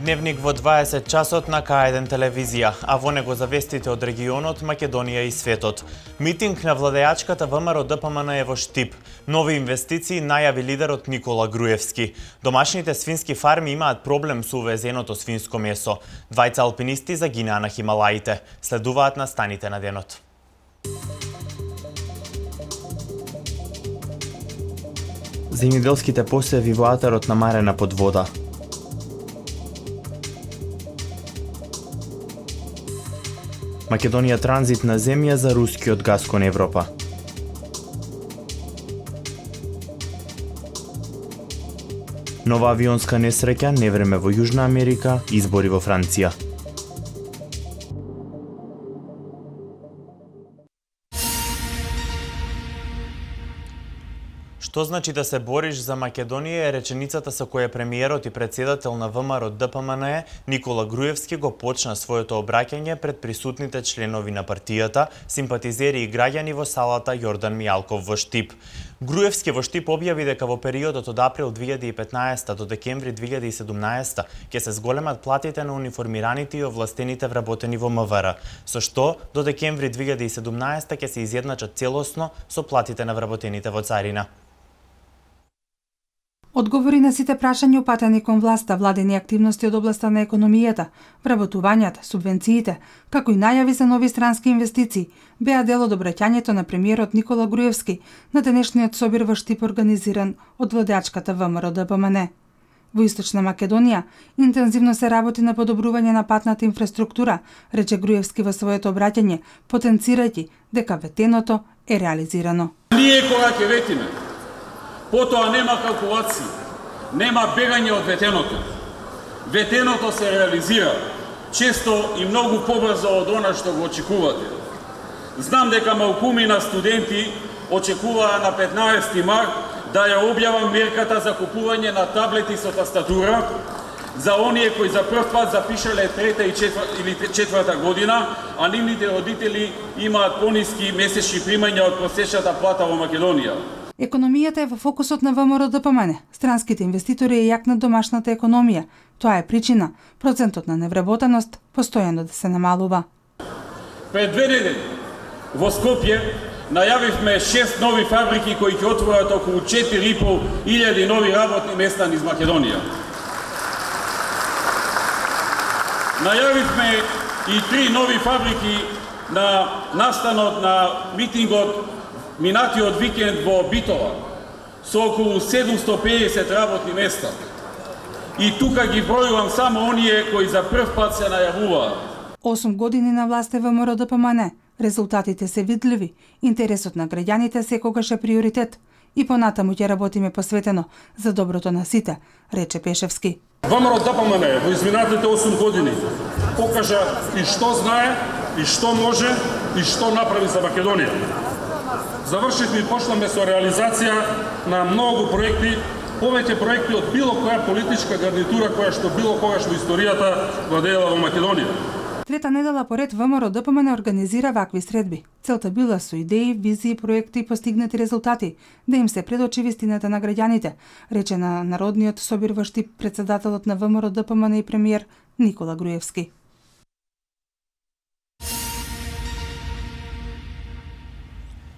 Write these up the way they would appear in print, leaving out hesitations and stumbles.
Дневник во 20 часот на К1 телевизија, а во него завестите од регионот, Македонија и светот. Митинг на владеачката ВМРО ДПМН е во Штип. Нови инвестиции најави лидерот Никола Груевски. Домашните свински фарми имаат проблем со увезеното свинско месо. Двајца алпинисти загинаа на Хималаите. Следуваат настаните на денот. Земјоделските посеви во атарот на Марена под вода. Македонија транзитна земја за рускиот газ кон Европа. Нова авионска несреќа, невреме во Јужна Америка, избори во Франција. Што значи да се бориш за Македонија е реченицата со која премиерот и председател на ВМРО ДПМН Никола Груевски го почна своето обраќање пред присутните членови на партијата, симпатизери и граѓани во салата Јордан Мијалков во Штип. Груевски во Штип објави дека во периодот од април 2015 до декември 2017 ќе се зголемат платите на униформираните и овластените вработени во МВР, со што до декември 2017 ќе се изедначат целосно со платите на вработените во царина. Одговори на сите прашања упатени кон власта, владени активности од областа на економијата, вработувањата, субвенциите, како и најави за нови странски инвестиции, беа дел од обраќањето на премиерот Никола Груевски на денешниот собир во Штип организиран од владеачката ВМРО ДПМН. Во Источна Македонија интензивно се работи на подобрување на патната инфраструктура, рече Груевски во своето обраќање, потенцирајќи дека ветеното е реализирано. Ние кога ќе ветиме, потоа нема калкулации, нема бегање од ветеното. Ветеното се реализира, често и многу побрзо од она што го очекувате. Знам дека малкумина студенти очекуваа на 15 март да ја објавам мерката за купување на таблети со тастатура за оние кои за прв пат запишале трета или четврта година, а нивните родители имаат пониски месечни примања од просечната плата во Македонија. Економијата е во фокусот на ВМРО ДПМН. Странските инвеститори ја јакнат домашната економија. Тоа е причина процентот на невработеност постојано да се намалува. Пред 2 недели во Скопје најавивме 6 нови фабрики кои ќе отворат околу 4.500 нови работни места низ Македонија. Најавивме и 3 нови фабрики на настанот на митингот минатиот викенд во Битола, со околу 750 работни места. И тука ги бројувам само оние кои за прв пат се најавуваа. 8 години на власт е ВМРО ДПМН. Резултатите се видливи, интересот на граѓаните секогаш е приоритет и понатаму ќе работиме посветено за доброто на сите, рече Пешевски. ВМРО ДПМН во изминатите 8 години покажа и што знае, и што може, и што направи за Македонија. Завршивме и почнаме со реализација на многу проекти, повеќе проекти од било која политичка гарнитура која што било когаш во историјата владеела во Македонија. Трета недела поред ВМРО ДПМН организира вакви средби. Целта била со идеи, визии, проекти и постигнати резултати да им се предочи вистината на граѓаните, рече на Народниот собир во Штип председателот на ВМРО ДПМН и премиер Никола Груевски.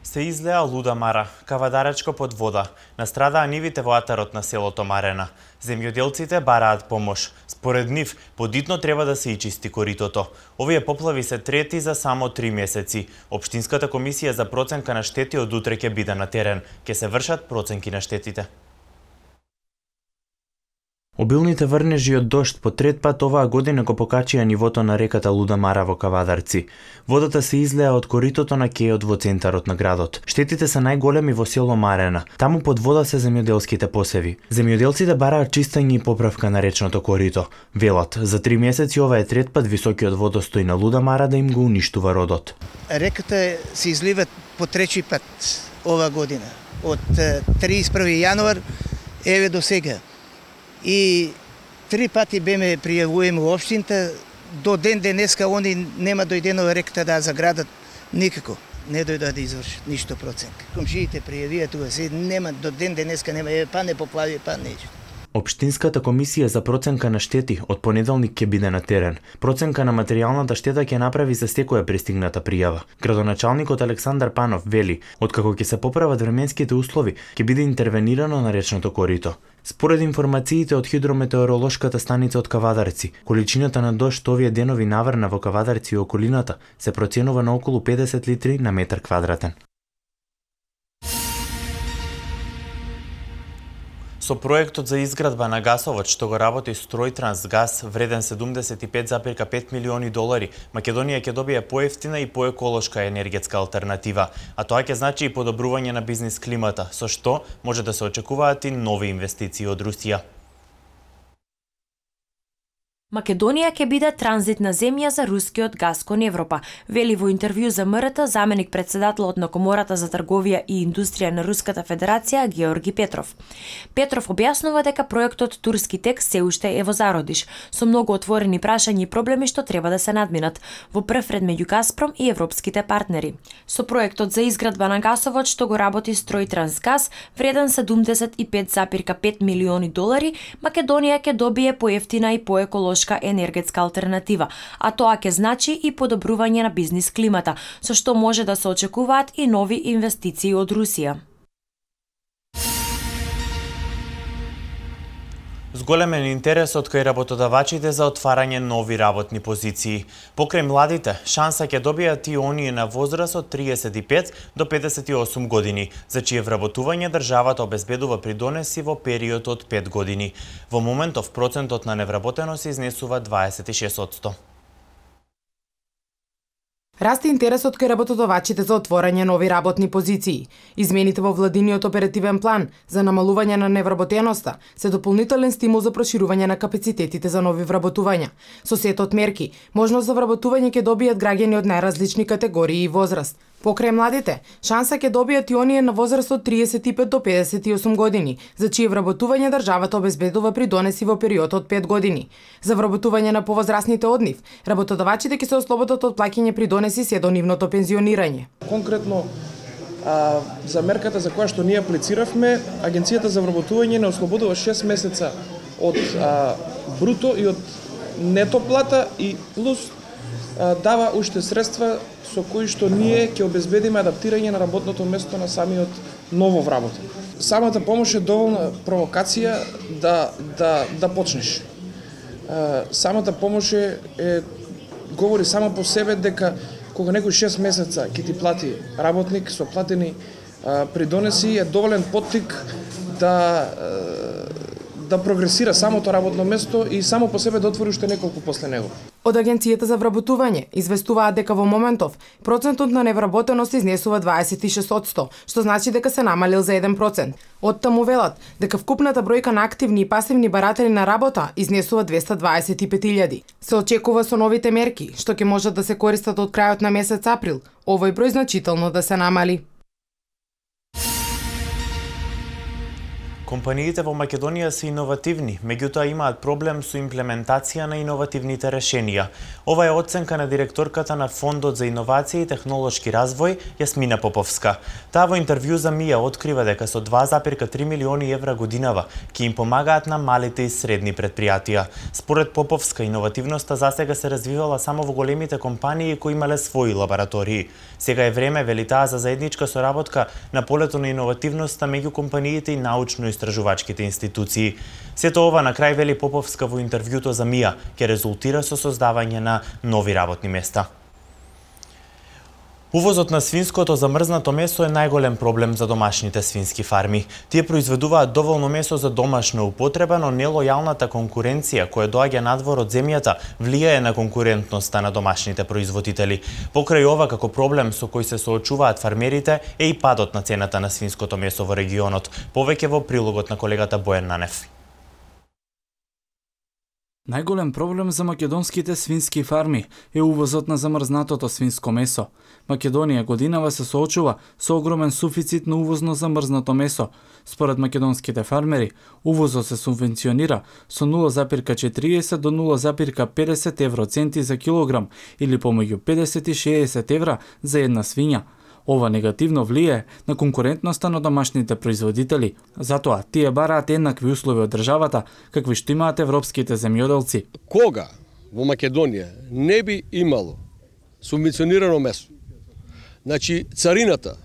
Се излеа луда мара, кавадаречко под вода. Настрадаа нивите во атарот на селото Марена. Земјоделците бараат помош. Според нив, подитно треба да се и чисти коритото. Овие поплави се трети за само 3 месеци. Општинската комисија за проценка на штети од утре ќе биде на терен. Ќе се вршат проценки на штетите. Обилните врнежи од дожд по трет пат оваа година го покачија нивото на реката Луда Мара во Кавадарци. Водата се излеа од коритото на кејот во центарот на градот. Штетите се најголеми во село Марена. Таму под вода се земјоделските посеви. Земјоделците бараат чистење и поправка на речното корито. Велат, за 3 месеци ова е трет пат високиот водостој на Луда Мара да им го уништува родот. Реката се излива по трети пат ова година. Од 31 јануар еве до сега. И 3 пати беме пријавуваме во општината, до ден денеска они нема дојдено реката да заградат никако. Не дојдоа да извршат ништо проценка. Комшиите пријавија тука се нема до ден денеска нема, па не поплави, па нешто. Општинската комисија за проценка на штети од понеделник ќе биде на терен. Проценка на материјалната штета ќе направи за секоја пристигната пријава. Градоначалникот Александар Панов вели, откако ќе се поправат временските услови, ќе биде интервенирано на речното корито. Според информациите од хидрометеоролошката станица од Кавадарци, количината на дожд овие денови наврна во Кавадарци и околината се проценува на околу 50 литри на метар квадратен. Со проектот за изградба на гасовод што го работи Стројтрансгаз вреден 75,5 милиони долари, Македонија ќе добие поевтина и поеколошка енергетска алтернатива, а тоа ќе значи и подобрување на бизнис климата, со што може да се очекуваат и нови инвестиции од Русија. Македонија ќе биде транзитна земја за рускиот газ кон Европа, вели во интервју за МРТ заменик председателот на Комората за трговија и индустрија на Руската Федерација Георги Петров. Петров објаснува дека проектот Турски тек се уште е во зародиш, со многу отворени прашања и проблеми што треба да се надминат во прв ред меѓу Газпром и европските партнери. Со проектот за изградба на гасовод што го работи Стројтрансгаз вреден 75,5 милиони долари, Македонија ќе добие поевтина и поеколошка енергетска алтернатива, а тоа ќе значи и подобрување на бизнис климата, со што може да се очекуваат и нови инвестиции од Русија. Зголемен интерес од кај работодавачите за отварање нови работни позиции. Покрај младите, шанса ќе добијат и оние на возраст од 35 до 58 години, за чие вработување државата обезбедува придонеси во период од 5 години. Во моментов процентот на невработеност изнесува 26%. Расте интересот кај работодавачите за отворање нови работни позиции. Измените во владиниот оперативен план за намалување на невработеноста се дополнителен стимул за проширување на капацитетите за нови вработувања. Со сетот мерки, можност за вработување ќе добијат граѓани од најразлични категории и возраст. Покрај младите, шанса ќе добијат и оние на возраст од 35 до 58 години, за чие вработување државата обезбедува придонеси во период од 5 години. За вработување на повозрастните од нив, работодавачите ќе се ослободат од плаќање придонеси се до нивното пензионирање. Конкретно за мерката за која што ние аплициравме, Агенцијата за вработување не ослободува 6 месеца од бруто и од нето плата и плюс дава уште средства со кои што ние ќе обезбедиме адаптирање на работното место на самиот ново вработен. Самата помош е доволна провокација да почнеш. Самата помош говори само по себе дека кога некој 6 месеца ќе ти плати работник со платени придонеси е доволен поттик да прогресира самото работно место и само по себе да отвори уште неколку после него. Од Агенцијата за вработување известуваат дека во моментов процентот на невработеност изнесува 26%, што значи дека се намалил за 1%. Оттаму велат дека вкупната бројка на активни и пасивни баратели на работа изнесува 225.000. Се очекува со новите мерки, што ќе можат да се користат од крајот на месец април, овој број значително да се намали. Компаниите во Македонија се иновативни, меѓутоа имаат проблем со имплементација на иновативните решенија. Ова е оценка на директорката на Фондот за иновација и технолошки развој, Јасмина Поповска. Таа во интервју за МИА открива дека со 2,3 милиони евра годинава ќе им помагаат на малите и средни предпријатија. Според Поповска, иновативноста засега се развивала само во големите компании кои имале своји лаборатории. Сега е време, вели таа, за заедничка соработка на полето на иновативноста меѓу компаниите и научно-истражувачките институции. Сето ова на крај, вели Поповска во интервјуто за МИА, ќе резултира со создавање на нови работни места. Увозот на свинското замрзнато месо е најголем проблем за домашните свински фарми. Тие произведуваат доволно месо за домашна употреба, но нелојалната конкуренција која доаѓа надвор од земјата влијае на конкурентноста на домашните производители. Покрај ова, како проблем со кој се соочуваат фармерите е и падот на цената на свинското месо во регионот. Повеќе во прилогот на колегата Бојан Нанев. Најголем проблем за македонските свински фарми е увозот на замрзнатото свинско месо. Македонија годинава се соочува со огромен суфицит на увозно замрзнато месо. Според македонските фармери, увозот се субвенционира со 0,40 до 0,50 евроценти за килограм или помеѓу 50 и 60 евра за една свиња. Ова негативно влие на конкурентноста на домашните производители, затоа тие бараат еднакви услови од државата какви што имаат европските земјоделци. Кога во Македонија не би имало субвенционирано месо, значи царината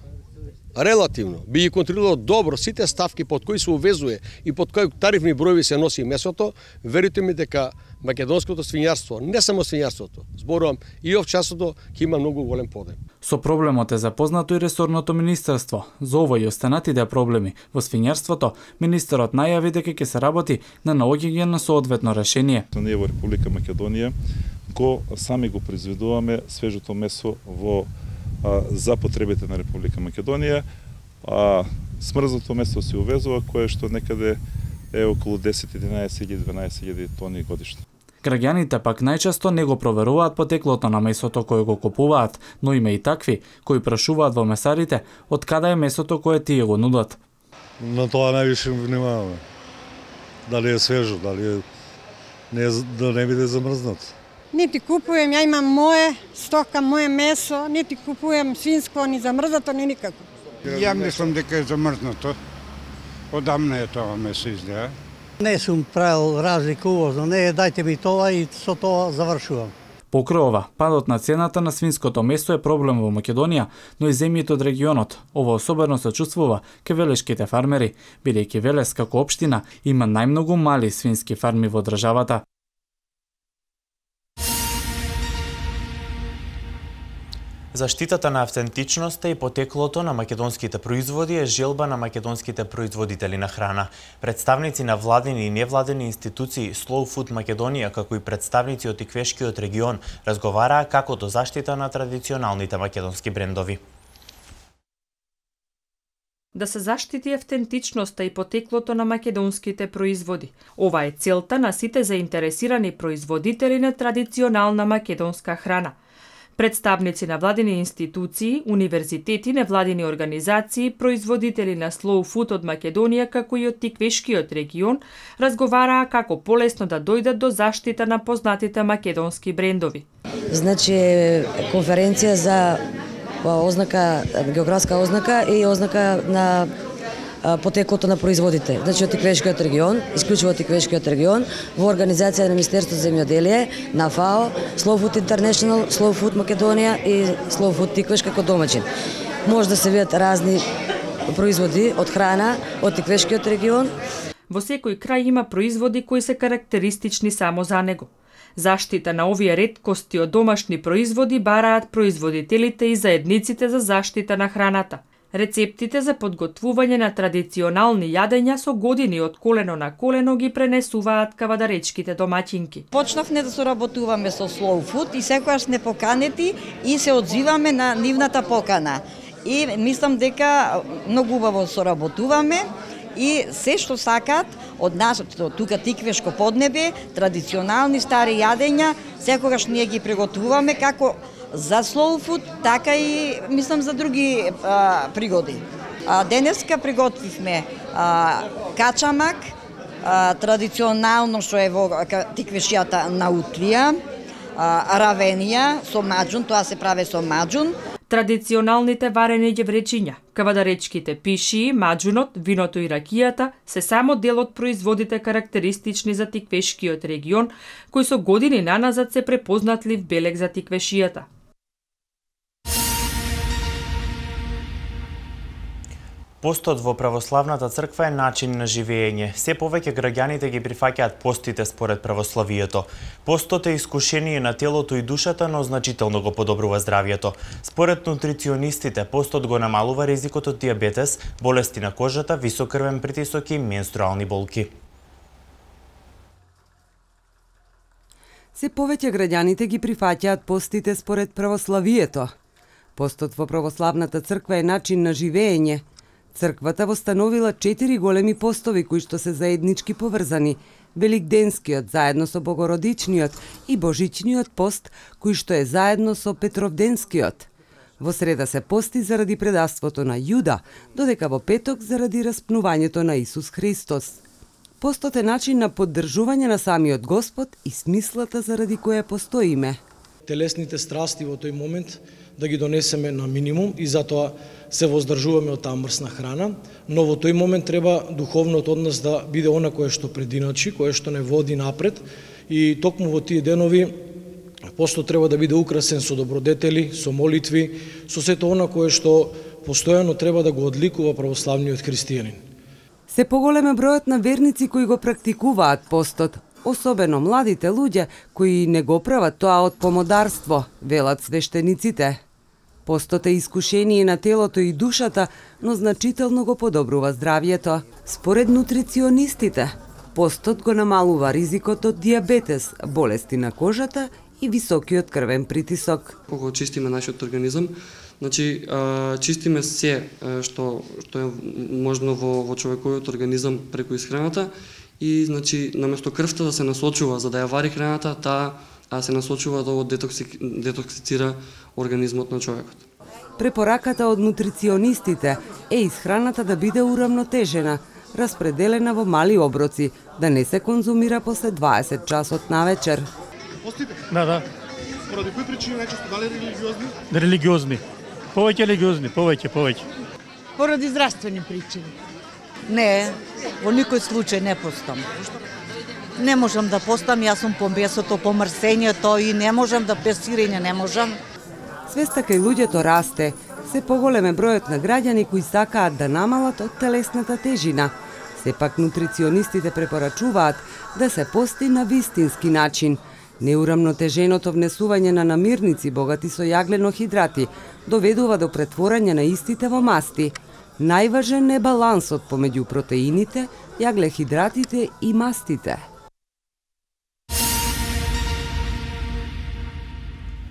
релативно би ги контролирало добро сите ставки под кои се увезува и под кои тарифни броеви се носи месото, верите ми дека македонското свињарство, не само свињарството, зборувам и овчарството, ќе има многу голем подем. Со проблемот е запознато и ресорното министерство. За овој и останатите проблеми во свињарството, министерот најави дека ќе се работи на наоѓање на соодветно решение. Ние во Република Македонија сами го произведуваме свежото месо за потребите на Република Македонија, смрзнато месо се увезува, кое што некаде е околу 10, 11 или 12 тони годишно. Граѓаните пак најчесто не го проверуваат потеклото на месото кое го купуваат, но има и такви кои прашуваат во месарите од каде е месото кое тие го нудат. На тоа највише внимаваме. Дали е свежо, дали да не биде замрзнато. Нити купуjem, ја имам моје стока, моје месо, нити купуjem свинско, ни замрзнато, ни никако. Ја мислам дека е замрзнато. Одамна е тоа месо изгледа. Не сум правил разлика увозно, не, дајте ми тоа и со тоа завршувам. Покрај ова, падот на цената на свинското месо е проблем во Македонија, но и земјите од регионот. Ова особено се чувствува ке велешките фармери, бидејќи Велес како општина има најмногу мали свински фарми во државата. Заштитата на автентичноста и потеклото на македонските производи е желба на македонските производители на храна. Представници на владини и невладини институции Slow Food Македонија, како и представници од Тиквешкиот регион, разговараа како до заштита на традиционалните македонски брендови. Да се заштити автентичноста и потеклото на македонските производи. Ова е целта на сите заинтересирани производители на традиционална македонска храна. Представници на владини институции, универзитети, невладини организации, производители на Slow Food од Македонија, како и од Тиквешкиот регион, разговараа како полесно да дојдат до заштита на познатите македонски брендови. Значи, конференција за ознака, географска ознака и ознака на потеклото на производите. Значи од Тиквешкиот регион, исклучиво од Тиквешкиот регион, во организација на Министерството за земјоделие, на ФАО, Slow Food International, Slow Food Македонија и Slow Food Тиквеш како домаќин. Може да се видат разни производи од храна од Тиквешкиот регион. Во секој крај има производи кои се карактеристични само за него. Заштита на овие реткости од домашни производи бараат производителите и заедниците за заштита на храната. Рецептите за подготвување на традиционални јадења со години од колено на колено ги пренесуваат кавадаречките домаќинки. Почнавме да соработуваме со Slow Food и секогаш не поканети и се одзиваме на нивната покана. И мислам дека многу убаво соработуваме и се што сакаат од нашето тука Тиквешко поднебе, традиционални стари јадења, секогаш ние ги приготвуваме како за Slow Food, така и мислам за други пригоди. Денеска приготвивме качамак, традиционално што е во Тиквешијата наутрија, равенија со маџун, тоа се прави со маџун. Традиционалните варени ѓевречиња, кавадаречките пишии, маџунот, виното и ракијата се само дел од производите карактеристични за Тиквешкиот регион, кои со години наназад се препознатлив белег за Тиквешијата. Постот во православната црква е начин на живење. Се повеќе граѓаните ги прифаќаат постите според православието. Постот е искушение на телото и душата, но значително го подобрува здравјето. Според нутриционистите, постот го намалува ризикот од диабетес, болести на кожата, висок крвен притисок и менструални болки. Се повеќе граѓаните ги прифаќаат постите според православието. Постот во православната црква е начин на живење. Црквата востановила 4 големи постови кои што се заеднички поврзани. Великденскиот заедно со Богородичниот и Божичниот пост кој што е заедно со Петровденскиот. Во среда се пости заради предаството на Јуда, додека во петок заради распнувањето на Исус Христос. Постот е начин на поддржување на самиот Господ и смислата заради која постоиме. Телесните страсти во тој момент да ги донесеме на минимум и затоа се воздржуваме од таа мрсна храна, но во тој момент треба духовното од нас да биде она кое што прединачи, кое што не води напред и токму во тие денови постот треба да биде украсен со добродетели, со молитви, со сето она кое што постојано треба да го одликува православниот христијанин. Се поголем е бројот на верници кои го практикуваат постот, особено младите луѓе кои не го прават тоа од помодарство, велат свештениците. Постот е искушение на телото и душата, но значително го подобрува здравјето. Според нутриционистите, постот го намалува ризикот од диабетес, болести на кожата и високиот крвен притисок. Кога чистиме нашиот организам, значи чистиме се што е можно во човековиот организам преку исхраната и значи наместо крвта да се насочува за да ја вари храната, таа се насочува да детоксицира организмот на човекот. Препораката од нутриционистите е исхраната да биде урамнотежена, распределена во мали оброци, да не се конзумира после 20 часот навечер. Постите? Да. Поради кои причини најчесто, дали религиозни? Религиозни. Повеќе религиозни, повеќе. Поради здравствени причини. Не, во никој случај не постам. Не можам да постам, јас сум по месото, по мрсењето и не можам да песирење, не можам. Свеста кај луѓето расте, се поголем е бројот на граѓани кои сакаат да намалат од телесната тежина. Сепак нутриционистите препорачуваат да се пости на вистински начин. Неурамнотеженото внесување на намирници богати со јагленохидрати доведува до претворање на истите во масти. Најважен е балансот помеѓу протеините, јаглехидратите и мастите.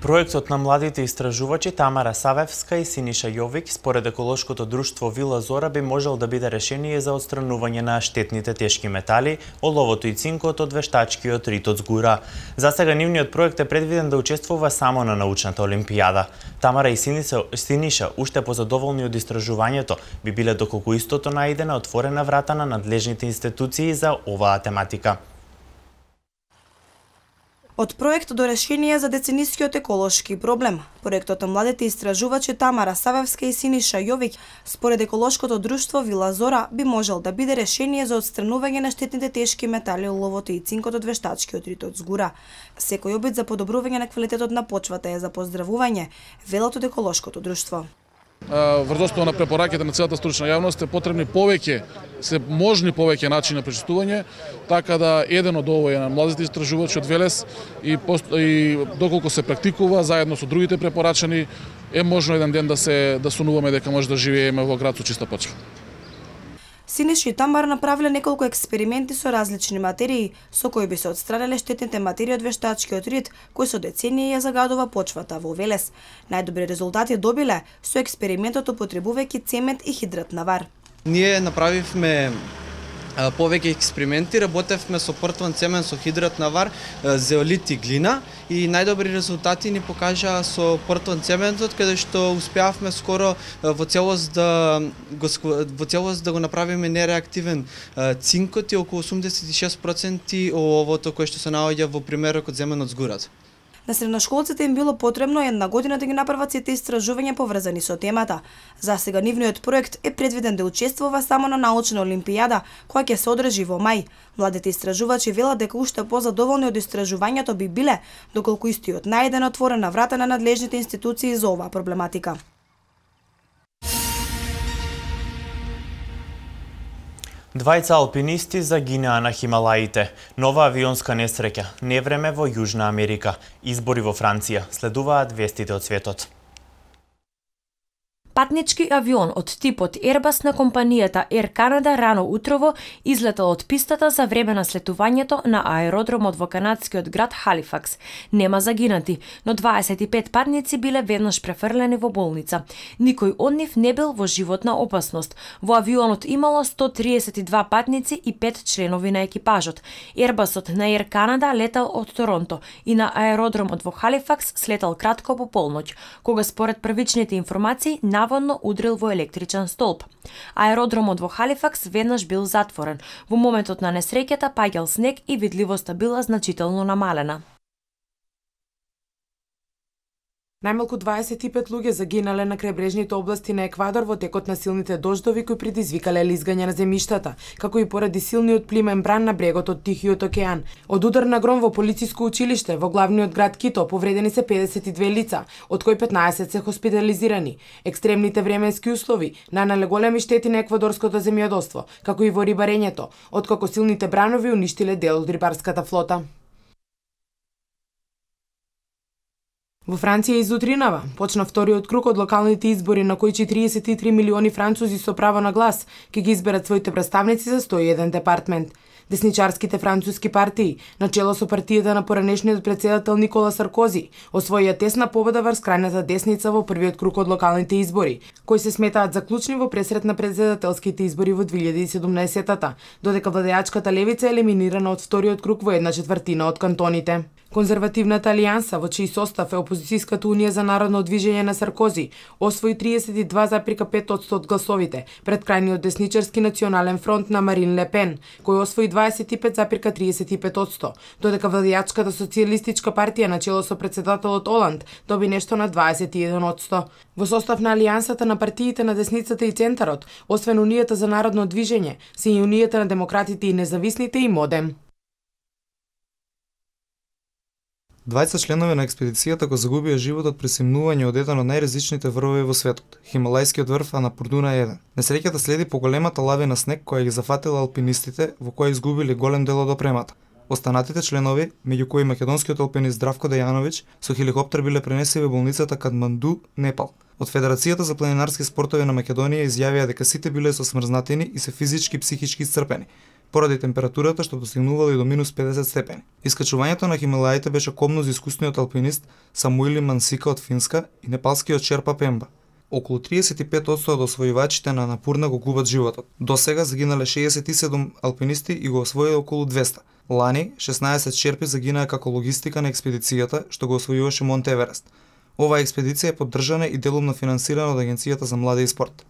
Проектот на младите истражувачи Тамара Савевска и Синиша Јовик според еколошкото друштво Вила Зора би можел да биде решение за отстранување на штетните тешки метали, оловото и цинкот од вештачкиот ритот згура. Засега нивниот проект е предвиден да учествува само на научната олимпијада. Тамара и Синиша, уште позадоволни од истражувањето, би биле доколку истото најде на отворена врата на надлежните институции за оваа тематика. Од проект до решение за деценискиот еколошки проблем. Проектот на младите истражувачи Тамара Савевска и Синиша Јовик според еколошкото друштво Вила Зора би можел да биде решение за отстранување на штетните тешки метали, оловото и цинкот од вештачкиот ритот згура. Секој обид за подобрување на квалитетот на почвата е за поздравување, велат од еколошкото друштво. Врз основа на препораките на целата стручна јавност е потребни можни повеќе начини на пречистување, така да еден од овој е на младите истражувачи од Велес и доколку се практикува заедно со другите препорачани е можно еден ден да сонуваме дека може да живееме во град со чиста почва. Синиша и Тамара направиле неколку експерименти со различни материи, со кои би се отстранеле штетните материи од вештачкиот рит, кој со децении ја загадува почвата во Велес. Најдобри резултати добиле со експериментот употребувајќи цемент и хидрат на вар. Ние направивме повеќе експерименти, работевме со портван цемент со хидрат на вар, зеолит и глина и најдобри резултати ни покажа со портван цементот, каде што успеавме скоро во целост да го направиме нереактивен цинкот и околу 86% оловото кое што се наоѓа во примерок од земен од згурат. На средношколците им било потребно една година да ги направат сите истражувања поврзани со темата. Засега нивниот проект е предвиден да учествува само на научна олимпијада, која ќе се одржи во мај. Младите истражувачи велат дека уште позадоволни од истражувањето би биле, доколку истиот најде отворена врата на надлежните институции за оваа проблематика. Двајца алпинисти загинаа на Хималаите. Нова авионска несреќа, невреме во Јужна Америка, избори во Франција. Следуваат вестите од светот. Патнички авион од типот Airbus на компанијата Air Canada рано утрово излетал од пистата за време на слетувањето на аеродромот во канадскиот град Халифакс. Нема загинати, но 25 патници биле веднаш префрлени во болница. Никој од нив не бил во животна опасност. Во авионот имало 132 патници и 5 членови на екипажот. Airbusот на Air Canada летал од Торонто и на аеродромот во Халифакс слетал кратко по полноќ, кога според првичните информации наводно удрил во електричен столб. Аеродромот во Халифакс веднаш бил затворен. Во моментот на несреќата паѓал снег и видливоста била значително намалена. Најмалку 25 луѓе загинале на крајбрежните области на Еквадор во текот на силните дождови кои предизвикале лизгање на земјиштата, како и поради силниот плимен бран на брегот од Тихиот океан. Од удар на гром во полициско училиште во главниот град Кито повредени се 52 лица, од кои 15 се хоспитализирани. Екстремните временски услови нанеле големи штети на еквадорското земјоделство, како и во рибарењето, откако силните бранови уништиле дел од рибарската флота. Во Франција изутринава почна вториот круг од локалните избори на кои 43 милиони французи со право на глас ќе ги изберат своите представници за 101 департмент. Десничарските француски партии, начело со партијата на поранешниот председател Никола Саркози, освоија тесна победа врз крајната десница во првиот круг од локалните избори, кои се сметаат за клучни во пресрет на председателските избори во 2017-та, додека владеачката левица е елиминирана од вториот круг во 1/4 од кантоните. Конзервативната алијанса, во чиј состав е опозицијската унија за народно движење на Саркози, освои 32,5% од гласовите пред крајниот десничарски национален фронт на Марин Ле Пен, кој освои 25,35%, додека владеачката социјалистичка партија начело со председателот Оланд доби нешто на 21%. Во состав на алијансата на партиите на десницата и центарот, освен Унијата за народно движење, се и Унијата на демократите и независните и Модем. 20 членови на експедицијата го загубија животот при симнување од еден од најразличните врвови во светот, Хималајскиот врв Анапурна 1. Несреќата следи поголемата лавина снег која ги зафатила алпинистите, во која изгубили голем дел од опремата. Останатите членови, меѓу кои македонскиот алпинист Здравко Дејановиќ, со хеликоптер биле пренесени во болницата Катманду, Непал. Од Федерацијата за планинарски спортови на Македонија изјавија дека сите биле со смрзнатини и се физички и психички исцрпени, поради температурата што достигнувала и до минус 50 степени. Искачувањето на Хималаите беше комно за искусниот алпинист Самуили Мансика од Финска и непалскиот Шерпа Пемба. Околу 35% од освојувачите на Анапурна го губат животот. До сега загинале 67 алпинисти и го освоиле околу 200. Лани 16 шерпи загинаа како логистика на експедицијата што го освојуваше Монт Еверест. Оваа експедиција е поддржана и делумно финансирана од Агенцијата за млади и спорт.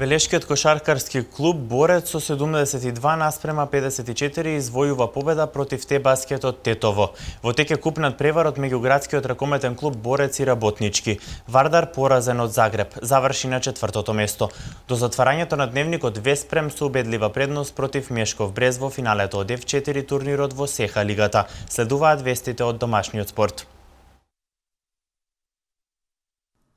Велешкиот кошаркарски клуб Борец со 72:54 извојува победа против Т-баскетот Тетово. Во тек е купнат преварот меѓу градскиот ракометен клуб Борец и Работнички. Вардар, поразен од Загреб, заврши на 4-то место. До затварањето на дневникот Веспрем со убедлива предност против Мешков Брест во финалето од F4 турнирот во Сеха лигата. Следуваат вестите од домашниот спорт.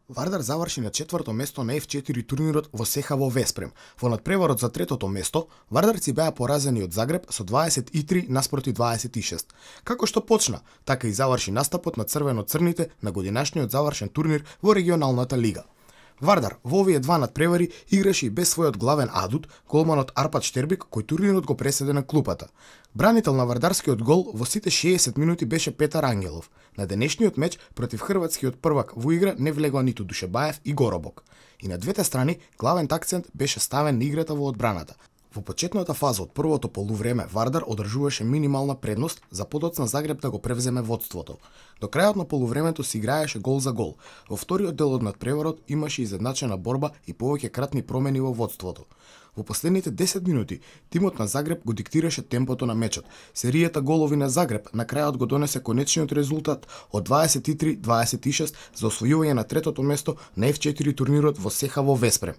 Вардар заврши на 4-то место на F4 турнирот во Сеха во Веспрем. Во надпреварот за 3-то место, вардарци беа поразени од Загреб со 23 наспроти 26. Како што почна, така и заврши настапот на црвено-црните на годинашниот завршен турнир во регионалната лига. Вардар во овие два надпревари играше и без својот главен адут, голманот Арпад Штербик, кој турнирот го преседе на клупата. Бранител на вардарскиот гол во сите 60 минути беше Петар Ангелов. На денешниот меч против хрватскиот првак во игра не влегоа ниту Душебаев и Горобок. И на двете страни главен акцент беше ставен на играта во одбраната. Во почетната фаза од првото полувреме Вардар одржуваше минимална предност за подоцна Загреб да го превземе водството. До крајот на полувремето се играеше гол за гол. Во вториот дел од надпреварот имаше изедначена борба и повеќе кратни промени во водството. Во последните 10 минути, тимот на Загреб го диктираше темпото на мечот. Серијата голови на Загреб на крајот го донесе конечниот резултат од 23-26 за освојување на 3-то место на F4 турнирот во Сеха во Веспрем.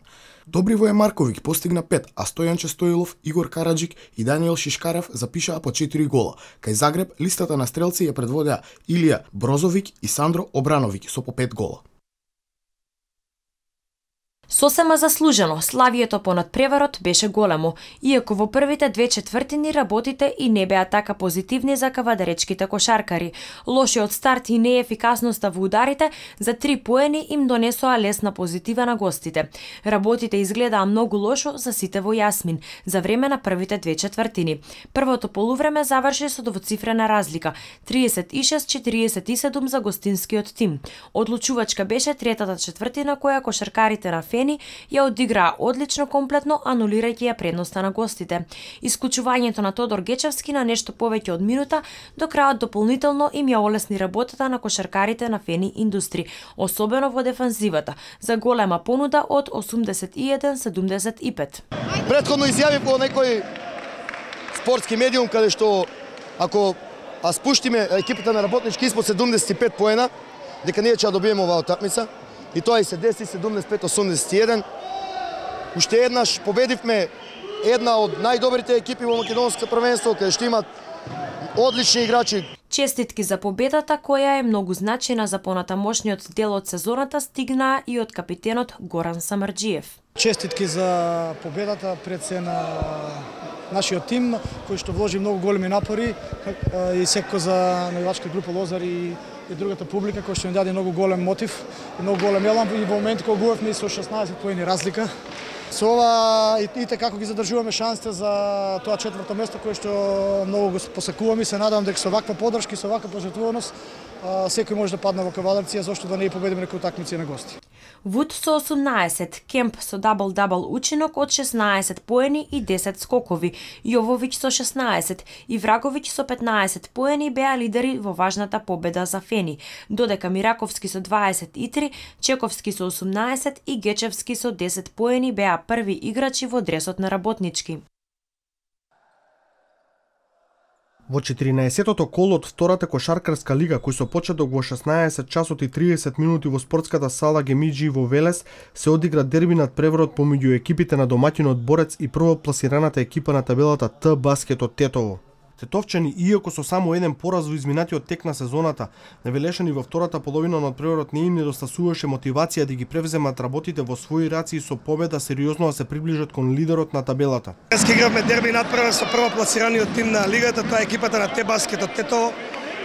Добривој Марковиќ постигна 5, а Стојанче Стоилов, Игор Караджик и Даниел Шишкарев запишаа по 4 гола. Кај Загреб листата на стрелци ја предводеа Илија Брозовиќ и Сандро Обрановиќ со по 5 гола. Сосема заслужено, славието по надпреварот беше големо, иако во првите 2/4 работите и не беа така позитивни за кавадаречките кошаркари. Лошиот старт и неефикасноста во ударите за 3 поени им донесоа лесна позитива на гостите. Работите изгледаа многу лошо за сите во Јасмин за време на првите 2/4. Првото полувреме заврши со двоцифрена разлика 36-47 за гостинскиот тим. Одлучувачка беше третата четвртина која кошаркарите на Фени ја одиграа одлично комплетно, анулирајќи ја предноста на гостите. Исклучувањето на Тодор Гечевски на нешто повеќе од минута до крајот дополнително им ја олесни работата на кошаркарите на Фени Индустри, особено во дефанзивата, за голема понуда од 81-75. Претходно изјавив во некој спортски медиум каде што ако спуштиме екипата на работнички испод 75 поена, дека ние ќе добиеме оваа утакмица, и тоа и се деси 75-81. Уште еднаш победивме една од најдобрите екипи во македонско првенство, каде што имат одлични играчи. Честитки за победата, која е многу значајна за понатамошниот дел од сезоната, стигнаа и од капитенот Горан Самарџиев. Честитки за победата пред се на нашиот тим, кој што вложи многу големи напори, и секако за навивачка група Лозар и другата публика, кој што ни даде многу голем мотив и многу голем елан, и во момент кога губевме со 16 поени разлика. Со ова и како ги задржуваме шансите за тоа четврто место кое што многу го посакувам, и се надевам дека со ваква поддршка и со ваква пожртвуваност секој може да падне во кавадарција, зашто да не ја победиме некои утакмици на гости. Вуд со 18, Кемп со дабл-дабл учинок од 16 поени и 10 скокови, Јововиќ со 16 и Враговиќ со 15 поени беа лидери во важната победа за Фени, додека Мираковски со 23, Чековски со 18 и Гечевски со 10 поени беа први играчи во дресот на работнички. Во 14-тото коло од втората кошаркарска лига, кој со почеток во 16 часот и 30 минути во спортската сала Гемиџи во Велес, се одигра дерби над преворот помеѓу екипите на домаќинот Борец и првопласираната екипа на табелата Т Баскет од Тетово. Тетовчани, иако со само еден пораз во изминатиот тек на сезоната, навелешани во втората половина на надпреварот, не им недостасуваше мотивација да ги превземат работите во своји раци и со победа сериозно да се приближат кон лидерот на табелата. Днес игравме дерби надпревар со првопласираниот тим на лигата, тоа е екипата на Т-Баскет од Тетово.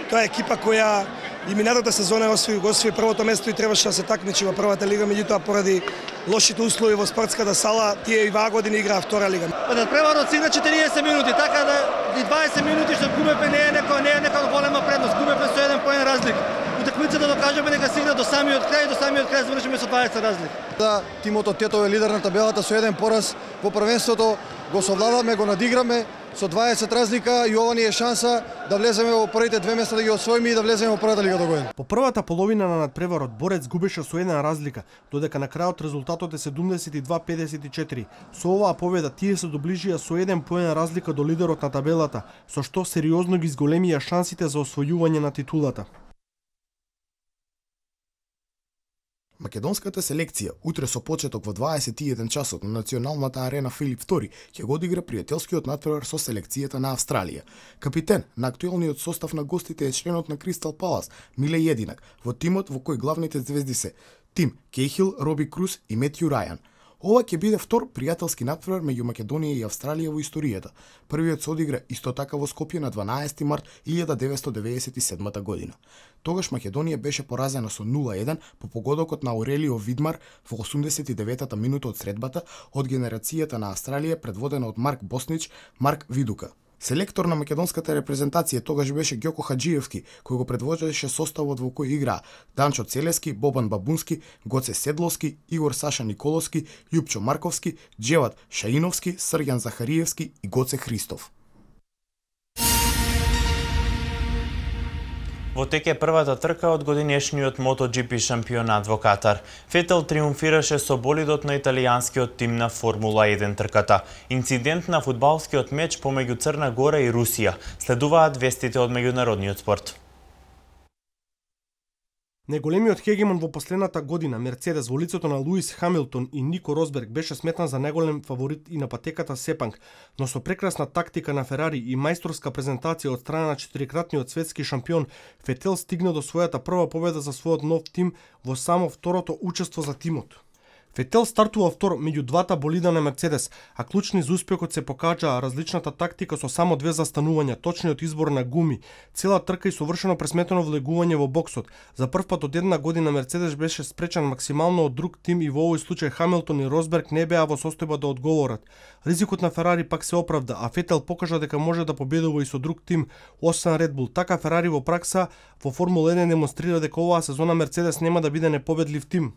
Тоа е екипа која и минатата сезона освои првото место и требаше да се такмичи во првата лига, меѓутоа поради лошите услови во спортската сала, тие и ваа година играа втора лига. Надпреварот се игра 40 минути, така да и 20 минути што губевме не е нека голема предност, губевме со 1 поен разлика. Утакмицата докажаме дека се игра до самиот крај завршиме со 20 разлика. Да, тимот од Тетово е лидер на табелата со еден пораз во првенството, го совладаме, го надиграме со 20 разлика и ова ни е шанса да влеземе во првите две места, да ги освоиме и да влеземе во првата лига до година. По првата половина на надпреварот Борец губеше со една разлика, додека на крајот резултатот е 72-54. Со оваа победа тие се доближија со еден поен разлика до лидерот на табелата, со што сериозно ги зголемија шансите за освојување на титулата. Македонската селекција утре со почеток во 21 часот на националната арена Филип II ќе го одигра пријателскиот надпревар со селекцијата на Австралија. Капитен на актуелниот состав на гостите е членот на Кристал Палас Миле Јединак, во тимот во кој главните звезди се Тим Кейхил, Роби Круз и Метју Рајан. Ова ќе биде втор пријателски надпревар меѓу Македонија и Австралија во историјата. Првиот се одигра исто така во Скопје на 12 март 1997 година. Тогаш Македонија беше поразена со 0-1 по погодокот на Аурелио Видмар во 89-та минута од средбата од генерацијата на Австралија предводена од Марк Боснич, Марк Видука. Селектор на македонската репрезентација тогаш беше Ѓоко Хаџиевски, кој го предвоđеше составот во кој играа Данчо Целески, Бобан Бабунски, Гоце Седловски, Игор Саша Николовски, Љупчо Марковски, Џеват Шаиновски, Срѓан Захариевски и Гоце Христов. Во тек е првата трка од годинешниот MotoGP шампионат во Катар. Фетел триумфираше со болидот на италијанскиот тим на Формула 1 трката. Инцидент на фудбалскиот меч помеѓу Црна Гора и Русија. Следуваат вестите од меѓународниот спорт. Најголемиот хегемон во последната година, Мерцедес во лицето на Луис Хамилтон и Нико Росберг, беше сметнан за најголем фаворит и на патеката Сепанг, но со прекрасна тактика на Ферари и мајсторска презентација од страна на четирикратниот светски шампион, Фетел стигна до својата прва победа за својот нов тим во само второто учество за тимот. Фетел стартува втор меѓу двата болида на Мерцедес, а клучни за успехот се покажаа различната тактика со само две застанувања, точниот избор на гуми, цела трка и совршено пресметено влегување во боксот. За прв пат од една година Мерцедес беше спречан максимално од друг тим и во овој случај Хамилтон и Росберг не беа во состојба да одговорат. Ризикот на Ферари пак се оправда, а Фетел покажа дека може да победува и со друг тим, освен Ред Бул. Така Ферари во пракса во Формула 1 демонстрира дека оваа сезона Мерцедес нема да биде непобедлив тим.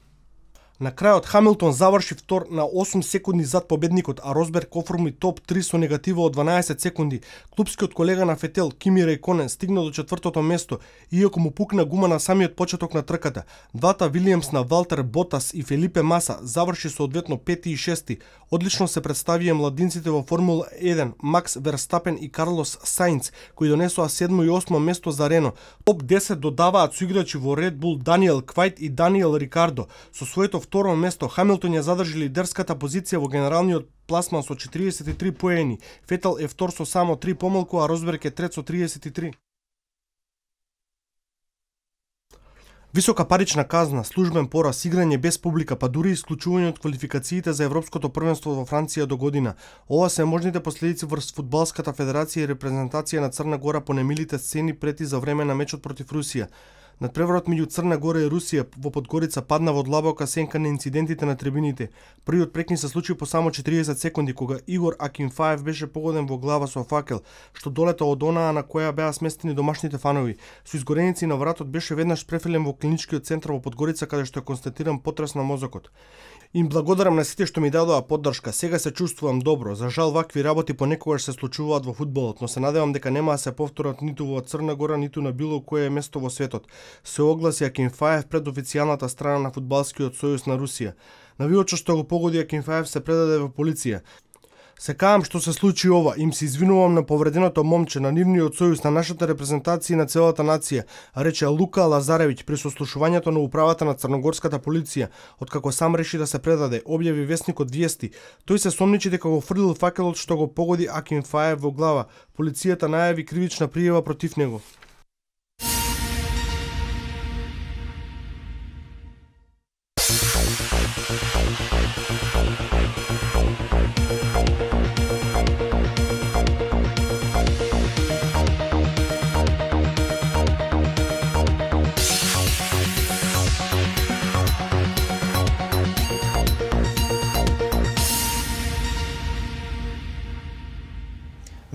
На крајот Хамилтон заврши втор на 8 секунди зад победникот, а Росберг оформи топ 3 со негатива од 12 секунди. Клупскиот колега на Фетел, Кими Рейконен, стигна до 4-то место, иако му пукна гума на самиот почеток на трката. Двата Вилијамс на Валтер Ботас и Фелипе Маса заврши соодветно 5 и 6. Одлично се представија младинците во Формула 1, Макс Верстапен и Карлос Саинц, кои донесоа 7 и 8 место за Рено. Топ 10 додаваат соиграчи во Ред Бул Даниел Квајт и Даниел Рикардо. Со своето второ место Хамилтон ја задржи лидерската позиција во генералниот пласман со 43 поени. Фетел е втор со само 3 помалку, а Росберг е трет со 33. Висока парична казна, службен пораз, играње без публика, па дури исклучување од квалификациите за Европското првенство во Франција до година. Ова се можните последици врз Фудбалската федерација и репрезентација на Црна Гора по немилите сцени прети за време на мечот против Русија. Надпреварот меѓу Црна Гора и Русија во Подгорица падна во длабока сенка на инцидентите на трибините. Првиот прекин се случи по само 40 секунди, кога Игор Акинфаев беше погоден во глава со факел, што долета од онаа на која беа сместени домашните фанови. Со изгореници на вратот беше веднаш префрлен во клиничкиот центар во Подгорица, каде што е констатиран потрес на мозокот. Им благодарам на сите што ми дадоа поддршка. Сега се чувствувам добро. За жал вакви работи понекогаш се случуваат во фудбалот, но се надевам дека нема да се повторат ниту во Црна Гора, ниту на било кое место во светот. Се огласи Акинфаев пред официјалната страна на Фудбалскиот сојуз на Русија. Навијачот што го погоди Акинфаев се предаде во полиција. Се каам што се случи ова, им се извинувам на повреденото момче, на нивниот сојуз, на нашата репрезентација и на целата нација, рече Лука Лазаревиќ при сослушувањето на управата на црногорската полиција, откако сам реши да се предаде, објави весникот Виести. Тој се сомничи дека го фрлил факелот што го погоди Акинфаев во глава. Полицијата најави кривична пријава против него.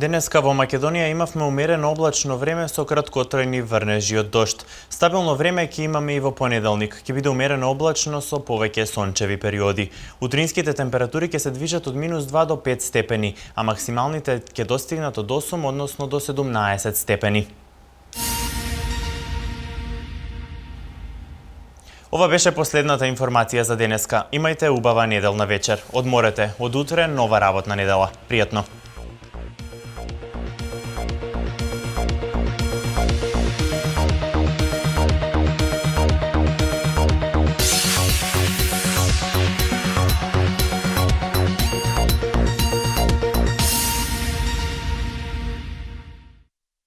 Денеска во Македонија имавме умерено облачно време со краткотрајни врнежи од дожд. Стабилно време ќе имаме и во понеделник. Ќе биде умерено облачно со повеќе сончеви периоди. Утринските температури ќе се движат од -2 до 5 степени, а максималните ќе достигнат од 8, односно до 17 степени. Ова беше последната информација за денеска. Имајте убава неделна вечер. Одморете, од утре нова работна недела. Пријатно!